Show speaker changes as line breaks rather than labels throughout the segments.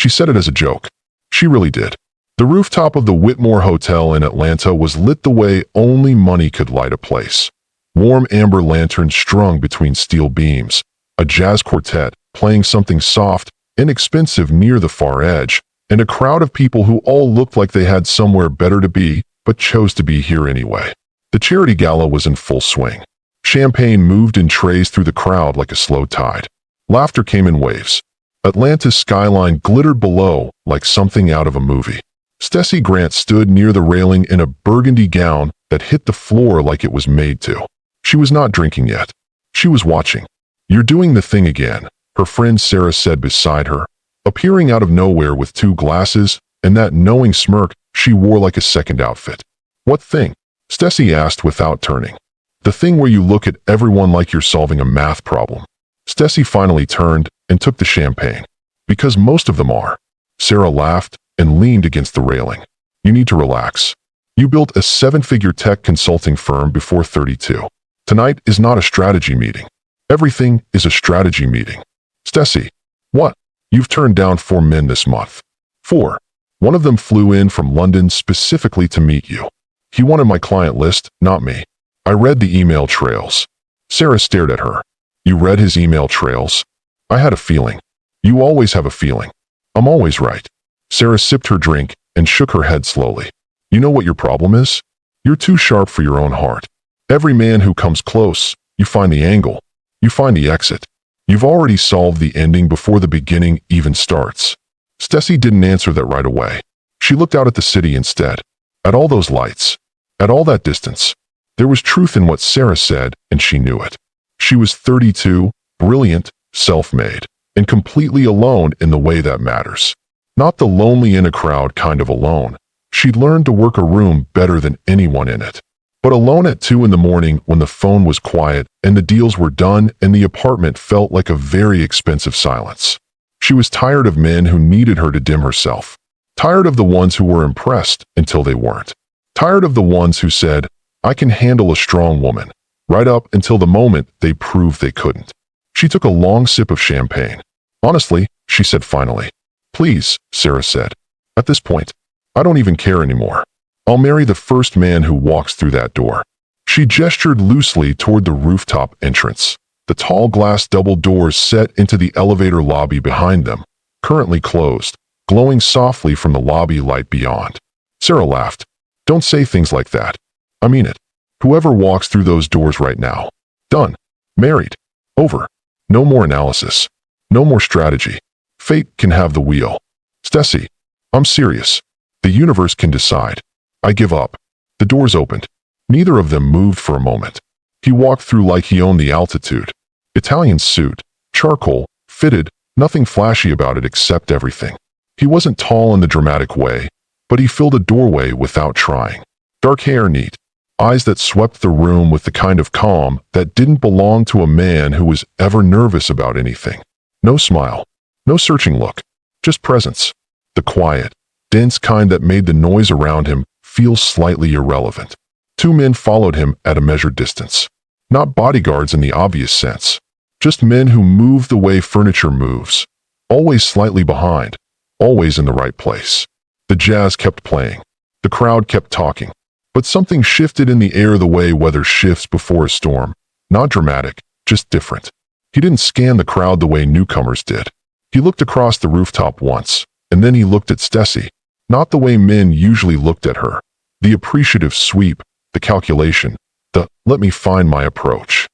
She said it as a joke. She really did. The rooftop of the Whitmore Hotel in Atlanta was lit the way only money could light a place. Warm amber lanterns strung between steel beams, a jazz quartet playing something soft, inexpensive near the far edge, and a crowd of people who all looked like they had somewhere better to be, but chose to be here anyway. The charity gala was in full swing. Champagne moved in trays through the crowd like a slow tide. Laughter came in waves. Atlanta's skyline glittered below like something out of a movie. Stessy Grant stood near the railing in a burgundy gown that hit the floor like it was made to. She was not drinking yet. She was watching. "You're doing the thing again," her friend Sarah said beside her, appearing out of nowhere with 2 glasses and that knowing smirk she wore like a second outfit. "What thing?" Stessy asked without turning. "The thing where you look at everyone like you're solving a math problem." Stessy finally turned and took the champagne. "Because most of them are." Sarah laughed and leaned against the railing. "You need to relax. You built a 7-figure tech consulting firm before 32. Tonight is not a strategy meeting. Everything is a strategy meeting." "Stessy, what? You've turned down 4 men this month." "4. One of them flew in from London specifically to meet you. He wanted my client list, not me. I read the email trails." Sarah stared at her. "You read his email trails?" "I had a feeling." "You always have a feeling." "I'm always right." Sarah sipped her drink and shook her head slowly. "You know what your problem is? You're too sharp for your own heart. Every man who comes close, you find the angle. You find the exit. You've already solved the ending before the beginning even starts." Stessy didn't answer that right away. She looked out at the city instead. At all those lights. At all that distance. There was truth in what Sarah said, and she knew it. She was 32, brilliant, self-made, and completely alone in the way that matters. Not the lonely in a crowd kind of alone. She'd learned to work a room better than anyone in it. But alone at 2 in the morning when the phone was quiet and the deals were done and the apartment felt like a very expensive silence. She was tired of men who needed her to dim herself. Tired of the ones who were impressed until they weren't. Tired of the ones who said, "I can handle a strong woman," right up until the moment they proved they couldn't. She took a long sip of champagne. "Honestly," she said finally. "Please," Sarah said. "At this point, I don't even care anymore. I'll marry the first man who walks through that door." She gestured loosely toward the rooftop entrance. The tall glass double doors set into the elevator lobby behind them, currently closed, glowing softly from the lobby light beyond. Sarah laughed. "Don't say things like that. I mean it. Whoever walks through those doors right now. Done. Married. Over. No more analysis. No more strategy. Fate can have the wheel." "Stessy, I'm serious. The universe can decide. I give up." The doors opened. Neither of them moved for a moment. He walked through like he owned the altitude. Italian suit, charcoal, fitted, nothing flashy about it except everything. He wasn't tall in the dramatic way, but he filled a doorway without trying. Dark hair neat. Eyes that swept the room with the kind of calm that didn't belong to a man who was ever nervous about anything. No smile. No searching look. Just presence. The quiet, dense kind that made the noise around him feel slightly irrelevant. 2 men followed him at a measured distance. Not bodyguards in the obvious sense. Just men who moved the way furniture moves. Always slightly behind. Always in the right place. The jazz kept playing. The crowd kept talking. But something shifted in the air the way weather shifts before a storm. Not dramatic, just different. He didn't scan the crowd the way newcomers did. He looked across the rooftop once, and then he looked at Stessy. Not the way men usually looked at her. The appreciative sweep, the calculation, the "let me find my approach."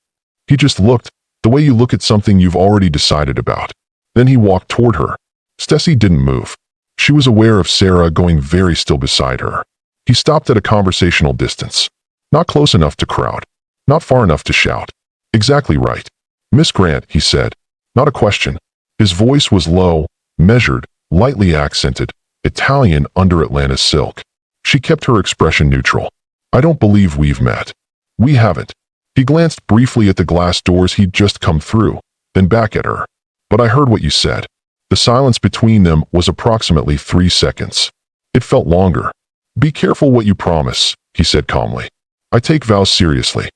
He just looked, the way you look at something you've already decided about. Then he walked toward her. Stessy didn't move. She was aware of Sarah going very still beside her. He stopped at a conversational distance. Not close enough to crowd. Not far enough to shout. Exactly right. "Miss Grant," he said. Not a question. His voice was low, measured, lightly accented, Italian under Atlanta silk. She kept her expression neutral. "I don't believe we've met." "We haven't." He glanced briefly at the glass doors he'd just come through, then back at her. "But I heard what you said." The silence between them was approximately 3 seconds. It felt longer. "Be careful what you promise," he said calmly. "I take vows seriously.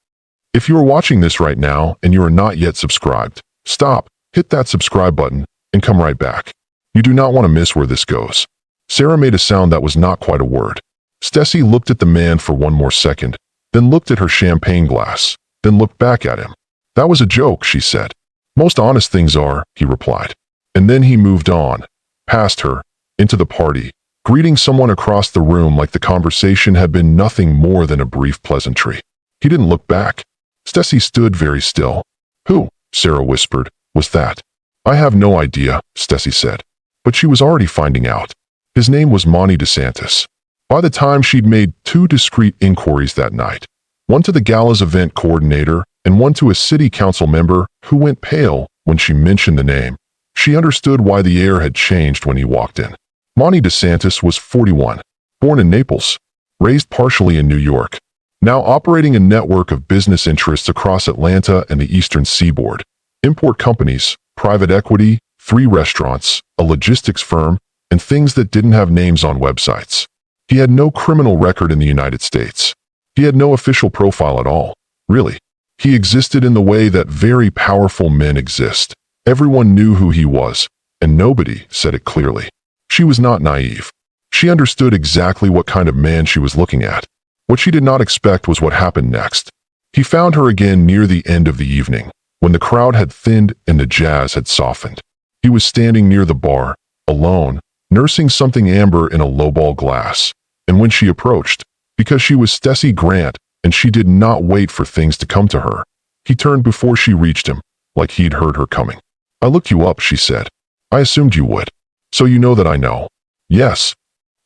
If you are watching this right now and you are not yet subscribed, stop, hit that subscribe button, and come right back. You do not want to miss where this goes." Sarah made a sound that was not quite a word. Stessy looked at the man for one more second, then looked at her champagne glass, then looked back at him. "That was a joke," she said. "Most honest things are," he replied. And then he moved on, past her, into the party, greeting someone across the room like the conversation had been nothing more than a brief pleasantry. He didn't look back. Stessy stood very still. "Who?" Sarah whispered. "Was that?" "I have no idea," Stessy said. But she was already finding out. His name was Monti De Santis. By the time she'd made 2 discreet inquiries that night, one to the gala's event coordinator and one to a city council member who went pale when she mentioned the name, she understood why the air had changed when he walked in. Monti De Santis was 41, born in Naples, raised partially in New York, now operating a network of business interests across Atlanta and the Eastern Seaboard, import companies, private equity, 3 restaurants, a logistics firm, and things that didn't have names on websites. He had no criminal record in the United States. He had no official profile at all, really. He existed in the way that very powerful men exist. Everyone knew who he was, and nobody said it clearly. She was not naive. She understood exactly what kind of man she was looking at. What she did not expect was what happened next. He found her again near the end of the evening, when the crowd had thinned and the jazz had softened. He was standing near the bar, alone, nursing something amber in a lowball glass. And when she approached, because she was Stessy Grant and she did not wait for things to come to her, he turned before she reached him, like he'd heard her coming. "I looked you up," she said. "I assumed you would. So you know that I know." "Yes."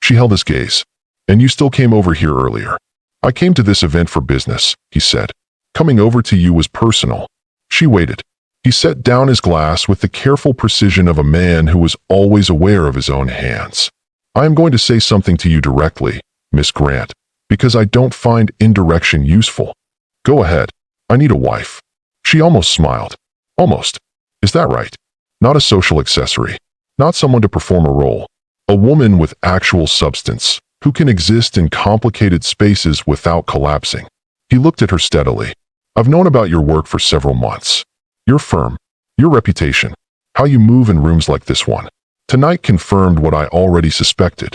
She held his gaze. "And you still came over here earlier." "I came to this event for business," he said. "Coming over to you was personal." She waited. He set down his glass with the careful precision of a man who was always aware of his own hands. "I am going to say something to you directly, Miss Grant, because I don't find indirection useful." "Go ahead. I need a wife." She almost smiled. "Almost. Is that right? Not a social accessory. Not someone to perform a role. A woman with actual substance, who can exist in complicated spaces without collapsing." He looked at her steadily. "I've known about your work for several months. Your firm, your reputation, how you move in rooms like this one. Tonight confirmed what I already suspected,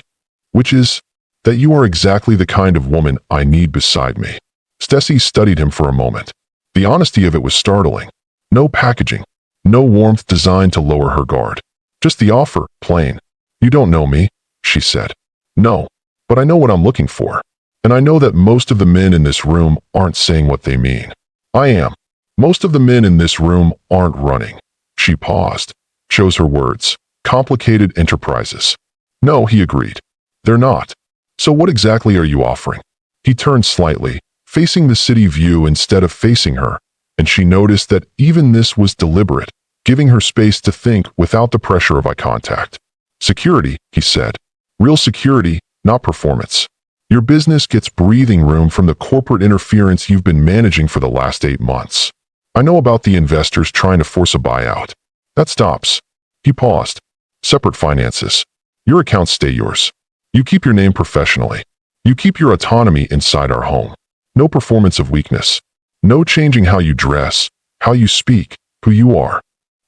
which is that you are exactly the kind of woman I need beside me." Stessy studied him for a moment. The honesty of it was startling. No packaging, no warmth designed to lower her guard. Just the offer, plain. "You don't know me," she said. "No, but I know what I'm looking for. And I know that most of the men in this room aren't saying what they mean. I am. Most of the men in this room aren't running." She paused, chose her words. "Complicated enterprises." "No," he agreed. "They're not. So what exactly are you offering?" He turned slightly, facing the city view instead of facing her, and she noticed that even this was deliberate, giving her space to think without the pressure of eye contact. "Security," he said. "Real security, not performance. Your business gets breathing room from the corporate interference you've been managing for the last 8 months. I know about the investors trying to force a buyout. That stops." He paused. "Separate finances. Your accounts stay yours. You keep your name professionally. You keep your autonomy inside our home. No performance of weakness. No changing how you dress, how you speak, who you are."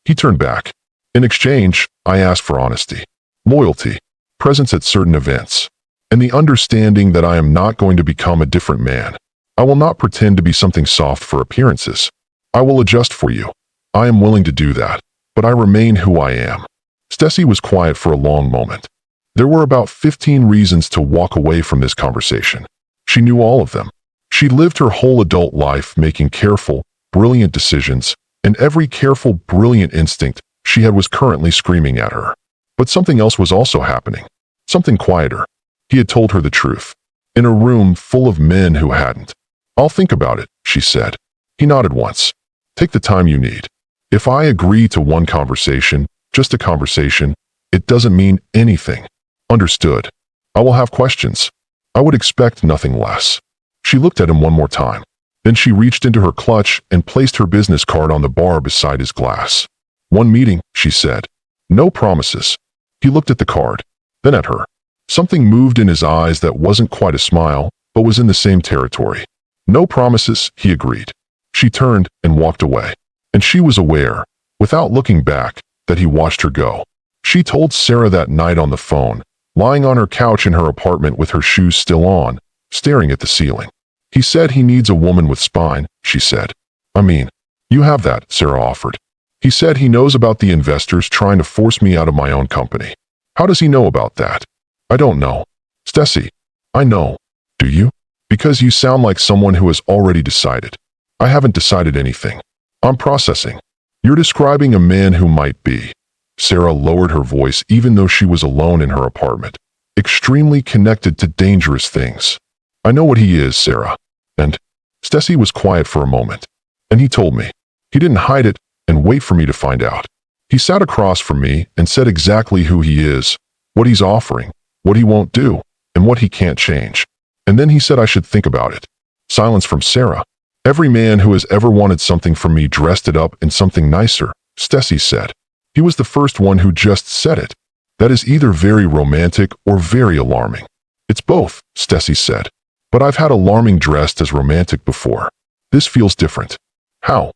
He turned back. "In exchange, I ask for honesty, loyalty, presence at certain events, and the understanding that I am not going to become a different man. I will not pretend to be something soft for appearances. I will adjust for you. I am willing to do that, but I remain who I am." Stessy was quiet for a long moment. There were about 15 reasons to walk away from this conversation. She knew all of them. She lived her whole adult life making careful, brilliant decisions, and every careful, brilliant instinct she had was currently screaming at her. But something else was also happening. Something quieter. He had told her the truth. In a room full of men who hadn't. "I'll think about it," she said. He nodded once. "Take the time you need. If I agree to one conversation, just a conversation, it doesn't mean anything." "Understood. I will have questions. I would expect nothing less." She looked at him one more time. Then she reached into her clutch and placed her business card on the bar beside his glass. "One meeting," she said. "No promises." He looked at the card, then at her. Something moved in his eyes that wasn't quite a smile, but was in the same territory. "No promises," he agreed. She turned and walked away. And she was aware, without looking back, that he watched her go. She told Sarah that night on the phone, lying on her couch in her apartment with her shoes still on, staring at the ceiling. He said he needs a woman with spine, she said. I mean, you have that, Sarah offered. He said he knows about the investors trying to force me out of my own company. How does he know about that? I don't know. Stessy, I know. Do you? Because you sound like someone who has already decided. I haven't decided anything. I'm processing. You're describing a man who might be. Sarah lowered her voice even though she was alone in her apartment. Extremely connected to dangerous things. I know what he is, Sarah. And Stessy was quiet for a moment. And he told me. He didn't hide it and wait for me to find out. He sat across from me and said exactly who he is, what he's offering, what he won't do, and what he can't change. And then he said I should think about it. Silence from Sarah. Every man who has ever wanted something from me dressed it up in something nicer, Stessy said. He was the first one who just said it. That is either very romantic or very alarming. It's both, Stessy said. But I've had alarming dressed as romantic before. This feels different. How?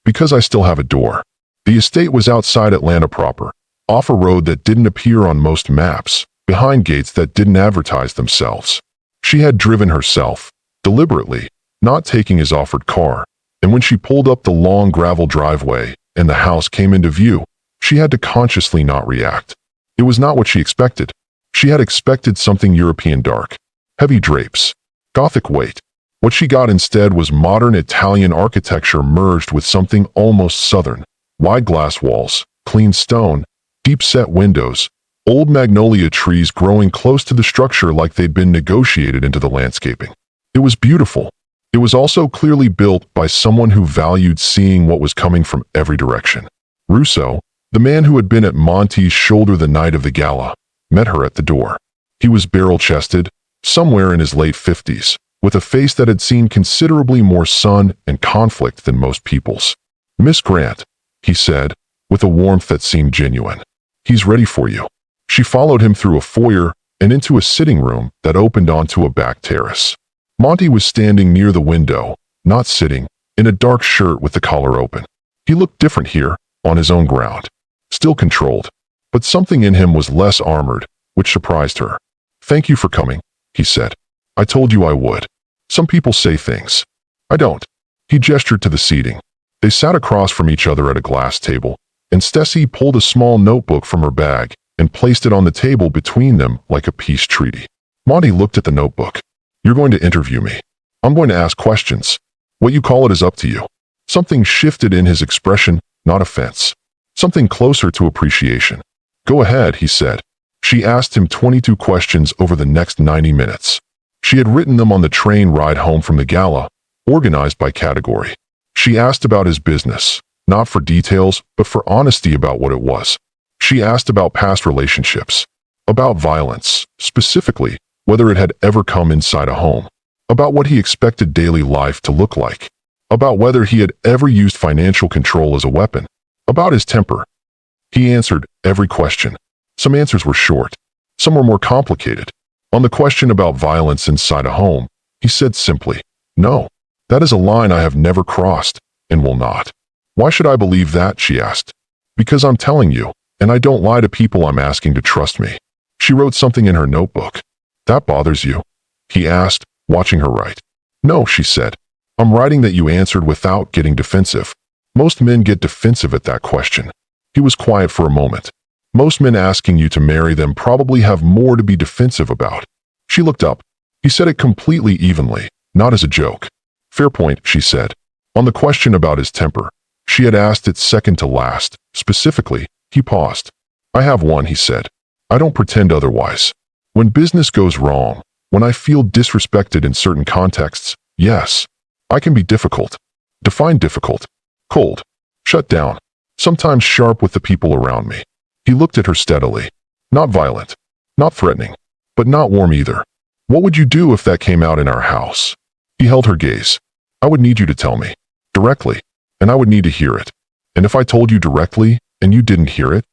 Because I still have a door. The estate was outside Atlanta proper, off a road that didn't appear on most maps, behind gates that didn't advertise themselves. She had driven herself, deliberately, not taking his offered car, and when she pulled up the long gravel driveway and the house came into view, she had to consciously not react. It was not what she expected. She had expected something European dark, heavy drapes, Gothic weight. What she got instead was modern Italian architecture merged with something almost southern. Wide glass walls, clean stone, deep-set windows, old magnolia trees growing close to the structure like they'd been negotiated into the landscaping. It was beautiful. It was also clearly built by someone who valued seeing what was coming from every direction. Russo, the man who had been at Monti's shoulder the night of the gala, met her at the door. He was barrel-chested, somewhere in his late 50s, with a face that had seen considerably more sun and conflict than most people's. Miss Grant, he said, with a warmth that seemed genuine. He's ready for you. She followed him through a foyer and into a sitting room that opened onto a back terrace. Monti was standing near the window, not sitting, in a dark shirt with the collar open. He looked different here, on his own ground. Still controlled, but something in him was less armored, which surprised her. Thank you for coming, he said. I told you I would. Some people say things. I don't. He gestured to the seating. They sat across from each other at a glass table, and Stessy pulled a small notebook from her bag and placed it on the table between them like a peace treaty. Monti looked at the notebook. You're going to interview me. I'm going to ask questions. What you call it is up to you. Something shifted in his expression, not offense. Something closer to appreciation. Go ahead, he said. She asked him 22 questions over the next 90 minutes. She had written them on the train ride home from the gala, organized by category. She asked about his business, not for details, but for honesty about what it was. She asked about past relationships, about violence, specifically, whether it had ever come inside a home, about what he expected daily life to look like, about whether he had ever used financial control as a weapon, about his temper. He answered every question. Some answers were short. Some were more complicated. On the question about violence inside a home, he said simply, no, that is a line I have never crossed, and will not. Why should I believe that, she asked. Because I'm telling you, and I don't lie to people I'm asking to trust me. She wrote something in her notebook. That bothers you? He asked, watching her write. No, she said. I'm writing that you answered without getting defensive. Most men get defensive at that question. He was quiet for a moment. Most men asking you to marry them probably have more to be defensive about. She looked up. He said it completely evenly, not as a joke. Fair point, she said. On the question about his temper, she had asked it second to last. Specifically, he paused. I have one, he said. I don't pretend otherwise. When business goes wrong, when I feel disrespected in certain contexts, yes, I can be difficult. Define difficult. Cold. Shut down. Sometimes sharp with the people around me. He looked at her steadily. Not violent. Not threatening. But not warm either. What would you do if that came out in our house? He held her gaze. I would need you to tell me. Directly. And I would need to hear it. And if I told you directly, and you didn't hear it,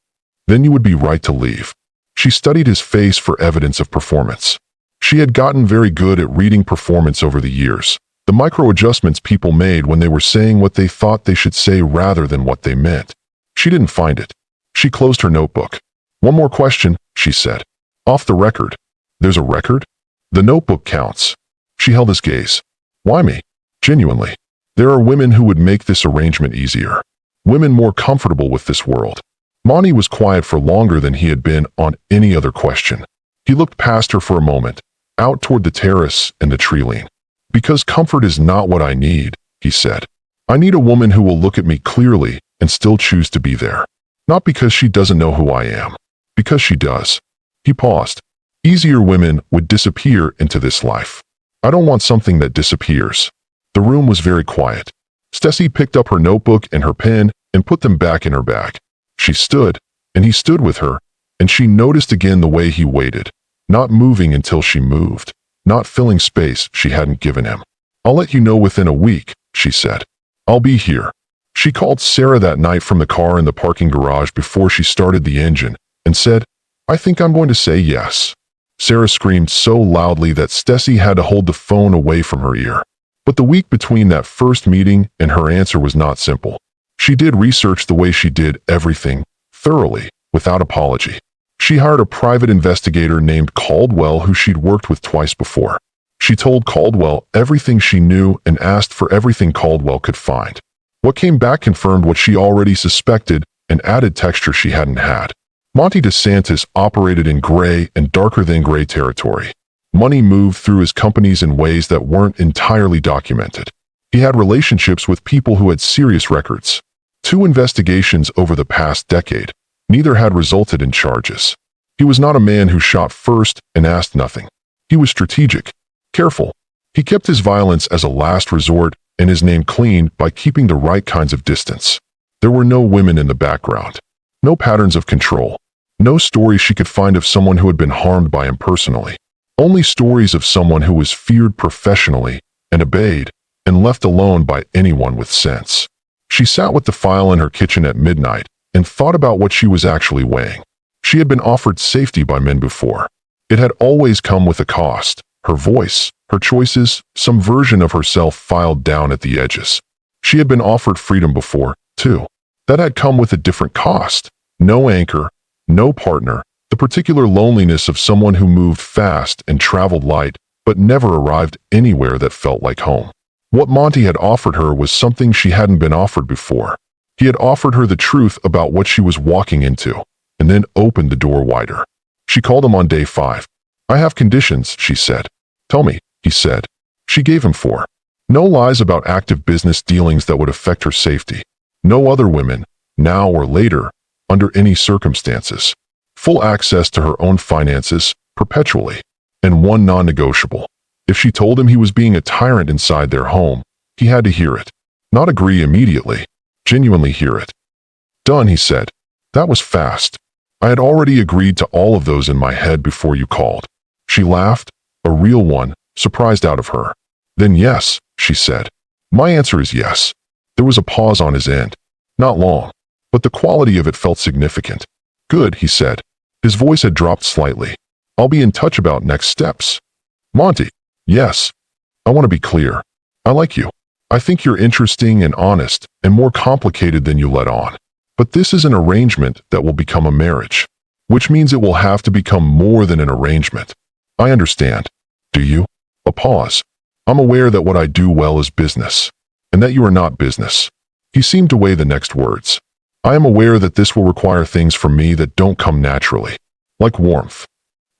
then you would be right to leave. She studied his face for evidence of performance. She had gotten very good at reading performance over the years, the micro-adjustments people made when they were saying what they thought they should say rather than what they meant. She didn't find it. She closed her notebook. One more question, she said. Off the record. There's a record? The notebook counts. She held his gaze. Why me? Genuinely. There are women who would make this arrangement easier. Women more comfortable with this world. Monty was quiet for longer than he had been on any other question. He looked past her for a moment, out toward the terrace and the tree line. Because comfort is not what I need, he said. I need a woman who will look at me clearly and still choose to be there. Not because she doesn't know who I am. Because she does. He paused. Easier women would disappear into this life. I don't want something that disappears. The room was very quiet. Stessy picked up her notebook and her pen and put them back in her bag. She stood, and he stood with her, and she noticed again the way he waited, not moving until she moved, not filling space she hadn't given him. I'll let you know within a week, she said. I'll be here. She called Sarah that night from the car in the parking garage before she started the engine and said, I think I'm going to say yes. Sarah screamed so loudly that Stessy had to hold the phone away from her ear. But the week between that first meeting and her answer was not simple. She did research the way she did everything, thoroughly, without apology. She hired a private investigator named Caldwell who she'd worked with twice before. She told Caldwell everything she knew and asked for everything Caldwell could find. What came back confirmed what she already suspected and added texture she hadn't had. Monti De Santis operated in gray and darker than gray territory. Money moved through his companies in ways that weren't entirely documented. He had relationships with people who had serious records. 2 investigations over the past decade. Neither had resulted in charges. He was not a man who shot first and asked nothing. He was strategic, careful. He kept his violence as a last resort and his name clean by keeping the right kinds of distance. There were no women in the background. No patterns of control. No stories she could find of someone who had been harmed by him personally. Only stories of someone who was feared professionally and obeyed and left alone by anyone with sense. She sat with the file in her kitchen at midnight and thought about what she was actually weighing. She had been offered safety by men before. It had always come with a cost. Her voice, her choices, some version of herself filed down at the edges. She had been offered freedom before, too. That had come with a different cost. No anchor, no partner, the particular loneliness of someone who moved fast and traveled light, but never arrived anywhere that felt like home. What Monty had offered her was something she hadn't been offered before. He had offered her the truth about what she was walking into, and then opened the door wider. She called him on day 5. I have conditions, she said. Tell me, he said. She gave him 4. No lies about active business dealings that would affect her safety. No other women, now or later, under any circumstances. Full access to her own finances, perpetually. And one non-negotiable. If she told him he was being a tyrant inside their home, he had to hear it. Not agree immediately. Genuinely hear it. Done, he said. That was fast. I had already agreed to all of those in my head before you called. She laughed, a real one, surprised out of her. Then yes, she said. My answer is yes. There was a pause on his end. Not long, but the quality of it felt significant. Good, he said. His voice had dropped slightly. I'll be in touch about next steps. Monty. Yes. I want to be clear. I like you. I think you're interesting and honest and more complicated than you let on. But this is an arrangement that will become a marriage, which means it will have to become more than an arrangement. I understand. Do you? A pause. I'm aware that what I do well is business, and that you are not business. He seemed to weigh the next words. I am aware that this will require things from me that don't come naturally, like warmth,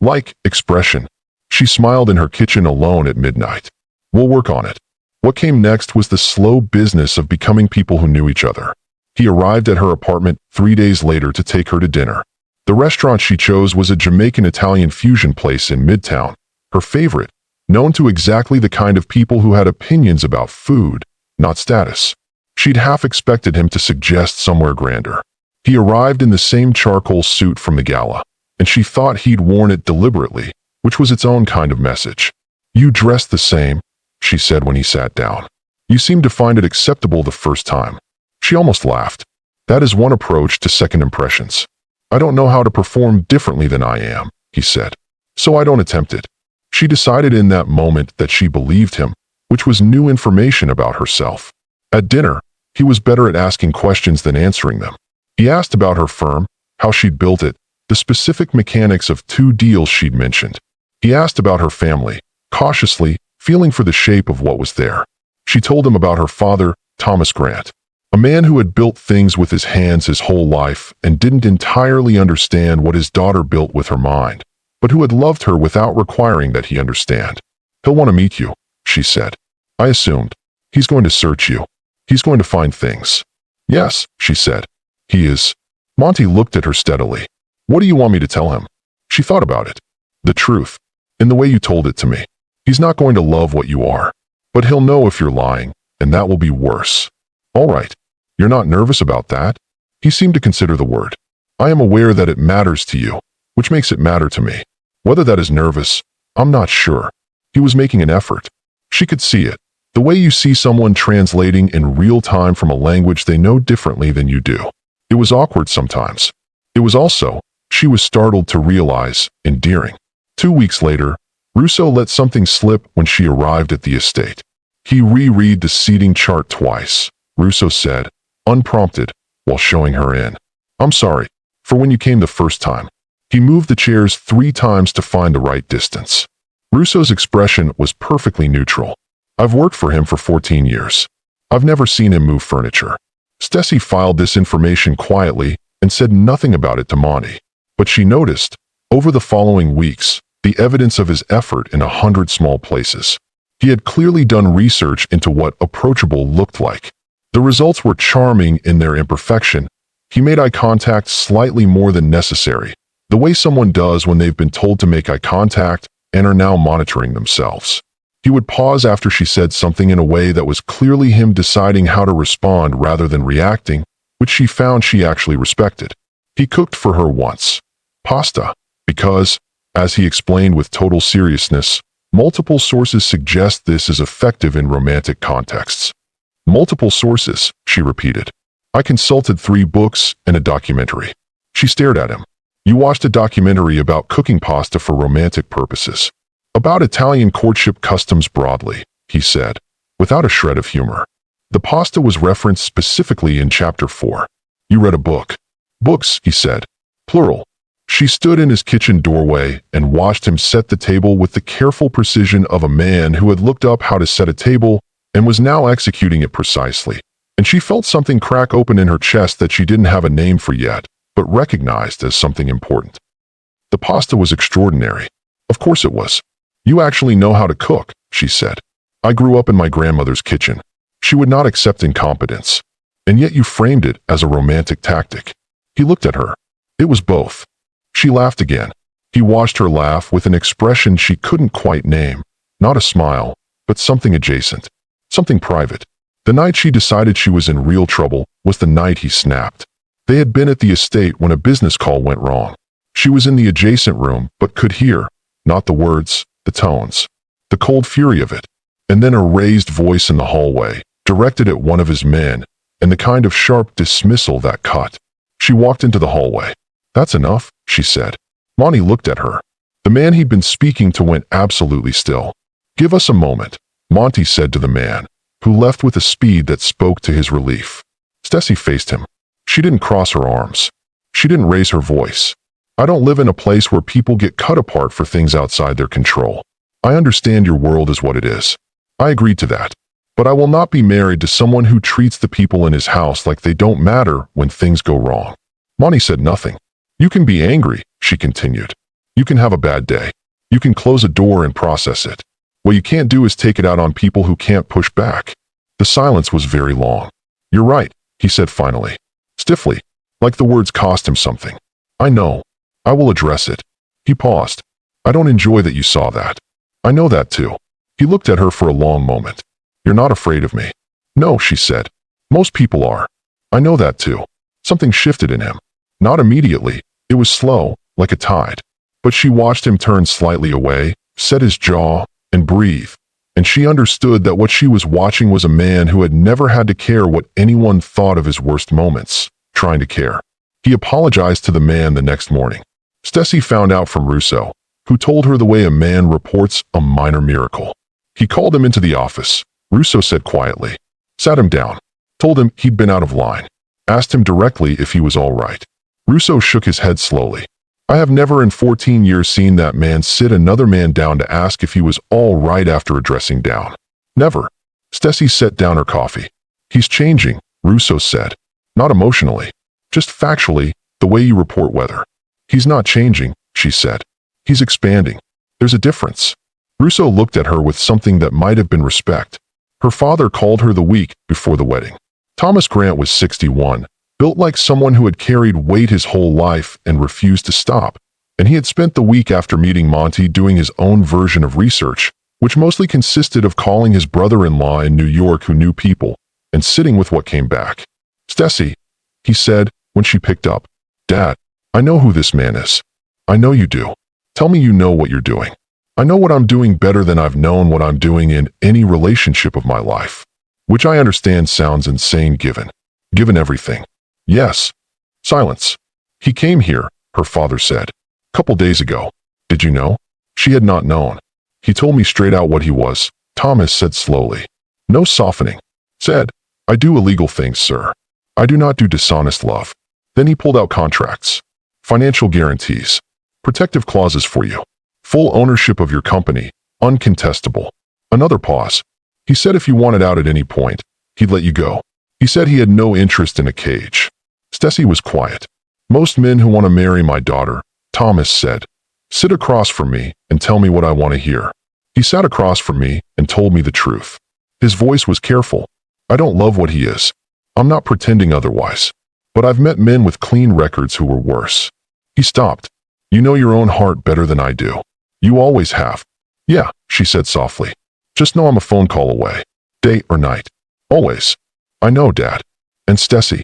like expression. She smiled in her kitchen alone at midnight. We'll work on it. What came next was the slow business of becoming people who knew each other. He arrived at her apartment 3 days later to take her to dinner. The restaurant she chose was a Jamaican-Italian fusion place in Midtown, her favorite, known to exactly the kind of people who had opinions about food, not status. She'd half expected him to suggest somewhere grander. He arrived in the same charcoal suit from the gala, and she thought he'd worn it deliberately, which was its own kind of message. You dress the same, she said when he sat down. You seemed to find it acceptable the first time. She almost laughed. That is one approach to second impressions. I don't know how to perform differently than I am, he said. So I don't attempt it. She decided in that moment that she believed him, which was new information about herself. At dinner, he was better at asking questions than answering them. He asked about her firm, how she'd built it, the specific mechanics of 2 deals she'd mentioned. He asked about her family, cautiously, feeling for the shape of what was there. She told him about her father, Thomas Grant, a man who had built things with his hands his whole life and didn't entirely understand what his daughter built with her mind, but who had loved her without requiring that he understand. "He'll want to meet you," she said. "I assumed. He's going to search you. He's going to find things." "Yes," she said. "He is." Monty looked at her steadily. "What do you want me to tell him?" She thought about it. "The truth. In the way you told it to me. He's not going to love what you are. But he'll know if you're lying, and that will be worse." "All right. You're not nervous about that?" He seemed to consider the word. "I am aware that it matters to you, which makes it matter to me. Whether that is nervous, I'm not sure." He was making an effort. She could see it. The way you see someone translating in real time from a language they know differently than you do. It was awkward sometimes. It was also, she was startled to realize, endearing. 2 weeks later, Russo let something slip when she arrived at the estate. He reread the seating chart twice, Russo said, unprompted, while showing her in. "I'm sorry, for when you came the first time." He moved the chairs 3 times to find the right distance. Russo's expression was perfectly neutral. "I've worked for him for 14 years. I've never seen him move furniture." Stessy filed this information quietly and said nothing about it to Monty. But she noticed, over the following weeks, the evidence of his effort in 100 small places. He had clearly done research into what approachable looked like. The results were charming in their imperfection. He made eye contact slightly more than necessary, the way someone does when they've been told to make eye contact and are now monitoring themselves. He would pause after she said something in a way that was clearly him deciding how to respond rather than reacting, which she found she actually respected. He cooked for her once. Pasta. Because, as he explained with total seriousness, multiple sources suggest this is effective in romantic contexts. "Multiple sources," she repeated. "I consulted 3 books and a documentary." She stared at him. "You watched a documentary about cooking pasta for romantic purposes. About Italian courtship customs broadly," he said, without a shred of humor. "The pasta was referenced specifically in Chapter 4. You read a book." "Books," he said. "Plural." She stood in his kitchen doorway and watched him set the table with the careful precision of a man who had looked up how to set a table and was now executing it precisely. And she felt something crack open in her chest that she didn't have a name for yet, but recognized as something important. The pasta was extraordinary. Of course it was. "You actually know how to cook," she said. "I grew up in my grandmother's kitchen." She would not accept incompetence. "And yet you framed it as a romantic tactic." He looked at her. It was both. She laughed again. He watched her laugh with an expression she couldn't quite name. Not a smile, but something adjacent. Something private. The night she decided she was in real trouble was the night he snapped. They had been at the estate when a business call went wrong. She was in the adjacent room, but could hear, not the words, the tones, the cold fury of it. And then a raised voice in the hallway, directed at one of his men, and the kind of sharp dismissal that cut. She walked into the hallway. "That's enough," she said. Monty looked at her. The man he'd been speaking to went absolutely still. "Give us a moment," Monty said to the man, who left with a speed that spoke to his relief. Stessy faced him. She didn't cross her arms. She didn't raise her voice. "I don't live in a place where people get cut apart for things outside their control. I understand your world is what it is. I agreed to that. But I will not be married to someone who treats the people in his house like they don't matter when things go wrong." Monty said nothing. "You can be angry," she continued. "You can have a bad day. You can close a door and process it. What you can't do is take it out on people who can't push back." The silence was very long. "You're right," he said finally, stiffly, like the words cost him something. "I know. I will address it." He paused. "I don't enjoy that you saw that. I know that too." He looked at her for a long moment. "You're not afraid of me." "No," she said. "Most people are." "I know that too." Something shifted in him. Not immediately. It was slow, like a tide. But she watched him turn slightly away, set his jaw, and breathe. And she understood that what she was watching was a man who had never had to care what anyone thought of his worst moments, trying to care. He apologized to the man the next morning. Stessy found out from Russo, who told her the way a man reports a minor miracle. He called him into the office, Russo said quietly. Sat him down. Told him he'd been out of line. Asked him directly if he was all right. Russo shook his head slowly. I have never in 14 years seen that man sit another man down to ask if he was all right after a dressing down. Never. Stessy set down her coffee. He's changing, Russo said. Not emotionally. Just factually, the way you report weather. He's not changing, she said. He's expanding. There's a difference. Russo looked at her with something that might have been respect. Her father called her the week before the wedding. Thomas Grant was 61, built like someone who had carried weight his whole life and refused to stop. And he had spent the week after meeting Monty doing his own version of research, which mostly consisted of calling his brother-in-law in New York who knew people, and sitting with what came back. Stessy, he said, when she picked up. Dad, I know who this man is. I know you do. Tell me you know what you're doing. I know what I'm doing better than I've known what I'm doing in any relationship of my life. Which I understand sounds insane given everything. Yes. Silence. He came here, her father said. Couple days ago. Did you know? She had not known. He told me straight out what he was, Thomas said slowly. No softening. Said, I do illegal things, sir. I do not do dishonest love. Then he pulled out contracts. Financial guarantees. Protective clauses for you. Full ownership of your company. Uncontestable. Another pause. He said if you wanted out at any point, he'd let you go. He said he had no interest in a cage. Stessy was quiet. Most men who want to marry my daughter, Thomas said, sit across from me and tell me what I want to hear. He sat across from me and told me the truth. His voice was careful. I don't love what he is. I'm not pretending otherwise. But I've met men with clean records who were worse. He stopped. You know your own heart better than I do. You always have. Yeah, she said softly. Just know I'm a phone call away. Day or night. Always. I know, Dad. And Stessy.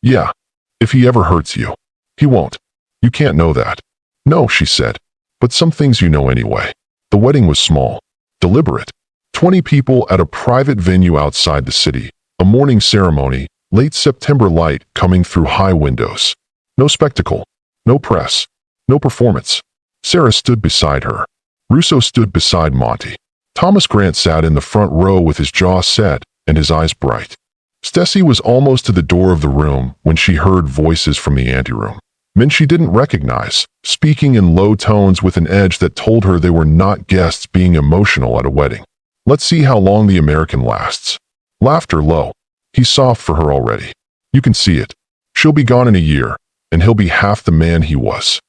Yeah. If he ever hurts you. He won't. You can't know that. No, she said. But some things you know anyway. The wedding was small. Deliberate. 20 people at a private venue outside the city. A morning ceremony. Late September light coming through high windows. No spectacle. No press. No performance. Sarah stood beside her. Russo stood beside Monty. Thomas Grant sat in the front row with his jaw set and his eyes bright. Stessy was almost to the door of the room when she heard voices from the anteroom. Men she didn't recognize, speaking in low tones with an edge that told her they were not guests being emotional at a wedding. Let's see how long the American lasts. Laughter low. He's soft for her already. You can see it. She'll be gone in a year, and he'll be half the man he was.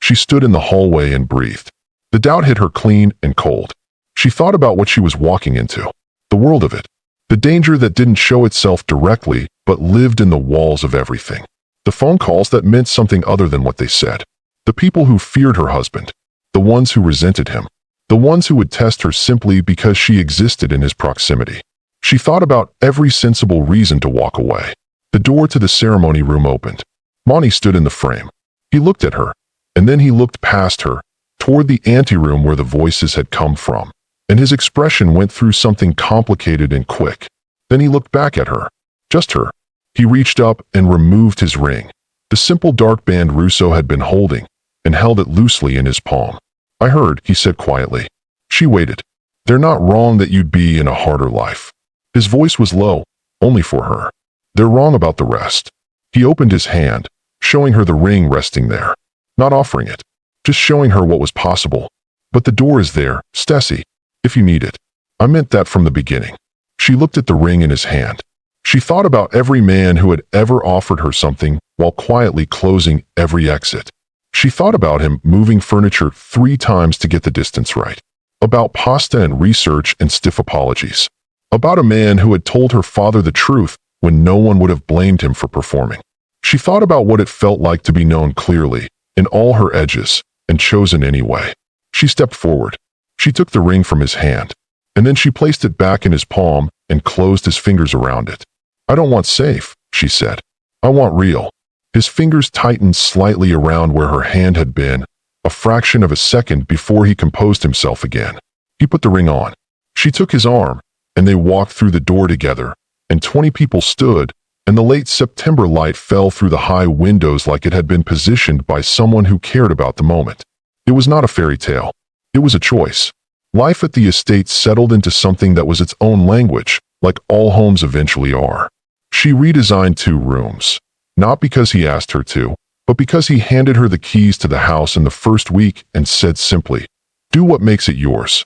She stood in the hallway and breathed. The doubt hit her clean and cold. She thought about what she was walking into. The world of it. The danger that didn't show itself directly, but lived in the walls of everything. The phone calls that meant something other than what they said. The people who feared her husband. The ones who resented him. The ones who would test her simply because she existed in his proximity. She thought about every sensible reason to walk away. The door to the ceremony room opened. Monty stood in the frame. He looked at her, and then he looked past her, toward the anteroom where the voices had come from, and his expression went through something complicated and quick. Then he looked back at her. Just her. He reached up and removed his ring, the simple dark band Russo had been holding, and held it loosely in his palm. I heard, he said quietly. She waited. They're not wrong that you'd be in a harder life. His voice was low, only for her. They're wrong about the rest. He opened his hand, showing her the ring resting there. Not offering it. Just showing her what was possible. But the door is there, Stessy, if you need it. I meant that from the beginning. She looked at the ring in his hand. She thought about every man who had ever offered her something while quietly closing every exit. She thought about him moving furniture 3 times to get the distance right. About pasta and research and stiff apologies. About a man who had told her father the truth when no one would have blamed him for performing. She thought about what it felt like to be known clearly, in all her edges, and chosen anyway. She stepped forward. She took the ring from his hand, and then she placed it back in his palm and closed his fingers around it. I don't want safe, she said. I want real. His fingers tightened slightly around where her hand had been, a fraction of a second before he composed himself again. He put the ring on. She took his arm, and they walked through the door together, and 20 people stood, and the late September light fell through the high windows like it had been positioned by someone who cared about the moment. It was not a fairy tale. It was a choice. Life at the estate settled into something that was its own language, like all homes eventually are. She redesigned 2 rooms. Not because he asked her to, but because he handed her the keys to the house in the first week and said simply, "Do what makes it yours."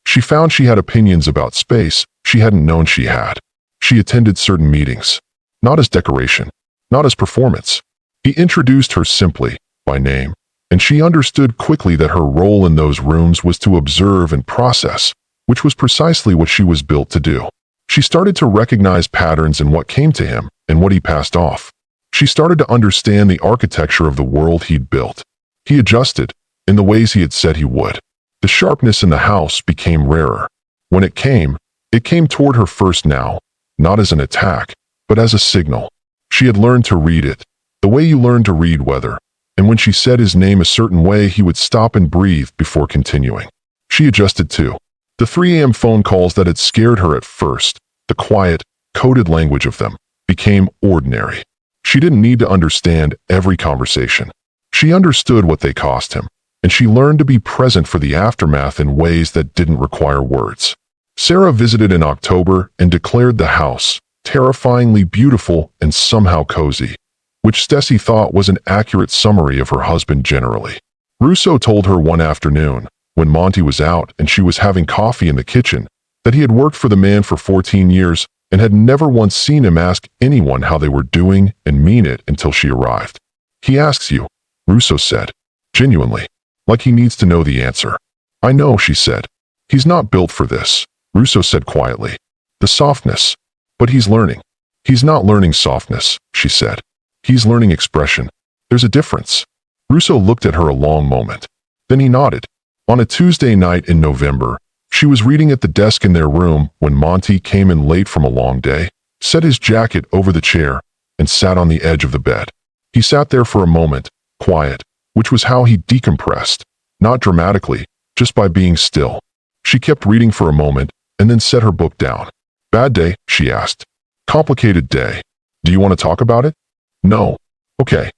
She found she had opinions about space she hadn't known she had. She attended certain meetings, not as decoration, not as performance. He introduced her simply, by name, and she understood quickly that her role in those rooms was to observe and process, which was precisely what she was built to do. She started to recognize patterns in what came to him and what he passed off. She started to understand the architecture of the world he'd built. He adjusted, in the ways he had said he would. The sharpness in the house became rarer. When it came toward her first now, not as an attack, but as a signal. She had learned to read it, the way you learn to read weather, and when she said his name a certain way he would stop and breathe before continuing. She adjusted too. The 3 a.m. phone calls that had scared her at first, the quiet, coded language of them, became ordinary. She didn't need to understand every conversation. She understood what they cost him, and she learned to be present for the aftermath in ways that didn't require words. Sarah visited in October and declared the house terrifyingly beautiful and somehow cozy, which Stessy thought was an accurate summary of her husband generally. Russo told her one afternoon, when Monty was out and she was having coffee in the kitchen, that he had worked for the man for 14 years and had never once seen him ask anyone how they were doing and mean it until she arrived. "He asks you," Russo said, genuinely, like he needs to know the answer. "I know," she said. "He's not built for this," Russo said quietly. "The softness. But he's learning." "He's not learning softness," she said. "He's learning expression. There's a difference." Russo looked at her a long moment. Then he nodded. On a Tuesday night in November, she was reading at the desk in their room when Monty came in late from a long day, set his jacket over the chair, and sat on the edge of the bed. He sat there for a moment, quiet, which was how he decompressed, not dramatically, just by being still. She kept reading for a moment, and then set her book down. "Bad day?" she asked. "Complicated day. Do you want to talk about it?" "No." "Okay."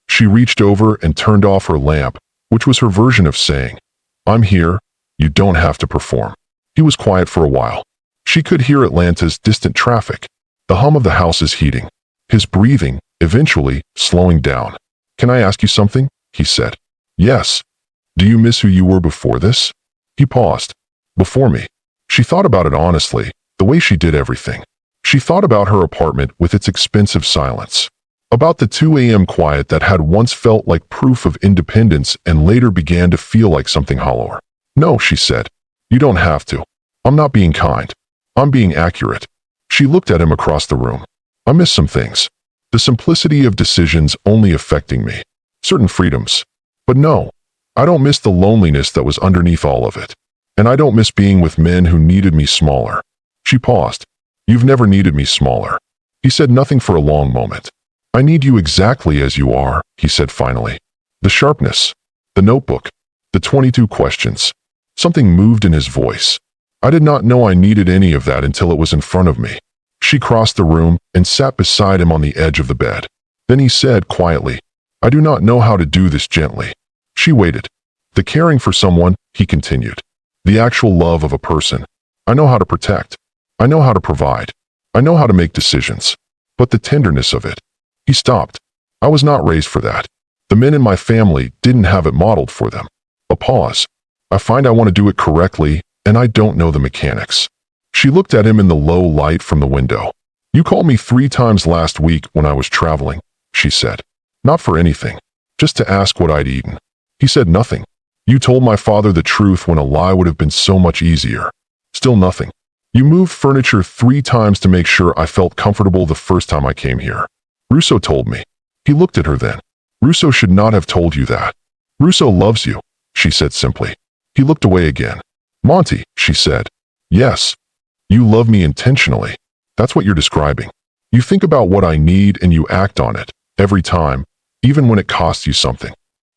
She reached over and turned off her lamp, which was her version of saying, "I'm here, you don't have to perform." He was quiet for a while. She could hear Atlanta's distant traffic, the hum of the house's heating, his breathing, eventually slowing down. "Can I ask you something?" he said. "Yes." "Do you miss who you were before this?" He paused. "Before me." She thought about it honestly, the way she did everything. She thought about her apartment with its expensive silence, about the 2 a.m. quiet that had once felt like proof of independence and later began to feel like something hollower. "No," she said. "You don't have to. I'm not being kind. I'm being accurate." She looked at him across the room. "I miss some things. The simplicity of decisions only affecting me. Certain freedoms. But no, I don't miss the loneliness that was underneath all of it. And I don't miss being with men who needed me smaller." She paused. "You've never needed me smaller." He said nothing for a long moment. "I need you exactly as you are," he said finally. The sharpness, the notebook, the 22 questions. Something moved in his voice. "I did not know I needed any of that until it was in front of me." She crossed the room and sat beside him on the edge of the bed. Then he said quietly, "I do not know how to do this gently." She waited. "The caring for someone," he continued. "The actual love of a person. I know how to protect. I know how to provide. I know how to make decisions. But the tenderness of it." He stopped. "I was not raised for that. The men in my family didn't have it modeled for them." A pause. "I find I want to do it correctly, and I don't know the mechanics." She looked at him in the low light from the window. "You called me 3 times last week when I was traveling," she said. "Not for anything. Just to ask what I'd eaten." He said nothing. "You told my father the truth when a lie would have been so much easier." Still nothing. "You moved furniture 3 times to make sure I felt comfortable the first time I came here." Russo told me. He looked at her then. "Russo should not have told you that." "Russo loves you," she said simply. He looked away again. "Monty," she said. "Yes. You love me intentionally. That's what you're describing. You think about what I need and you act on it, every time, even when it costs you something."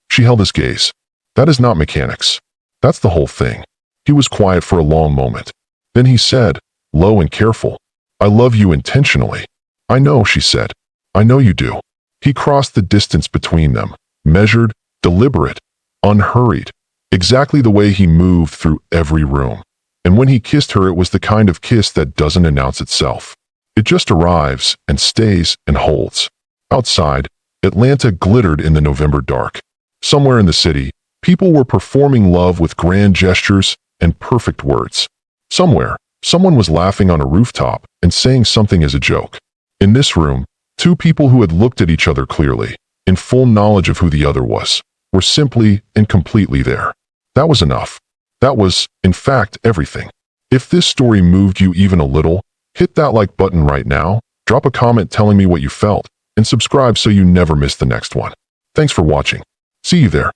She held his gaze. "That is not mechanics. That's the whole thing." He was quiet for a long moment. Then he said, low and careful, "I love you intentionally." "I know," she said. "I know you do." He crossed the distance between them, measured, deliberate, unhurried, exactly the way he moved through every room. And when he kissed her, it was the kind of kiss that doesn't announce itself. It just arrives and stays and holds. Outside, Atlanta glittered in the November dark. Somewhere in the city, people were performing love with grand gestures and perfect words. Somewhere, someone was laughing on a rooftop and saying something as a joke. In this room, two people who had looked at each other clearly, in full knowledge of who the other was, were simply and completely there. That was enough. That was, in fact, everything. If this story moved you even a little, hit that like button right now, drop a comment telling me what you felt, and subscribe so you never miss the next one. Thanks for watching. See you there.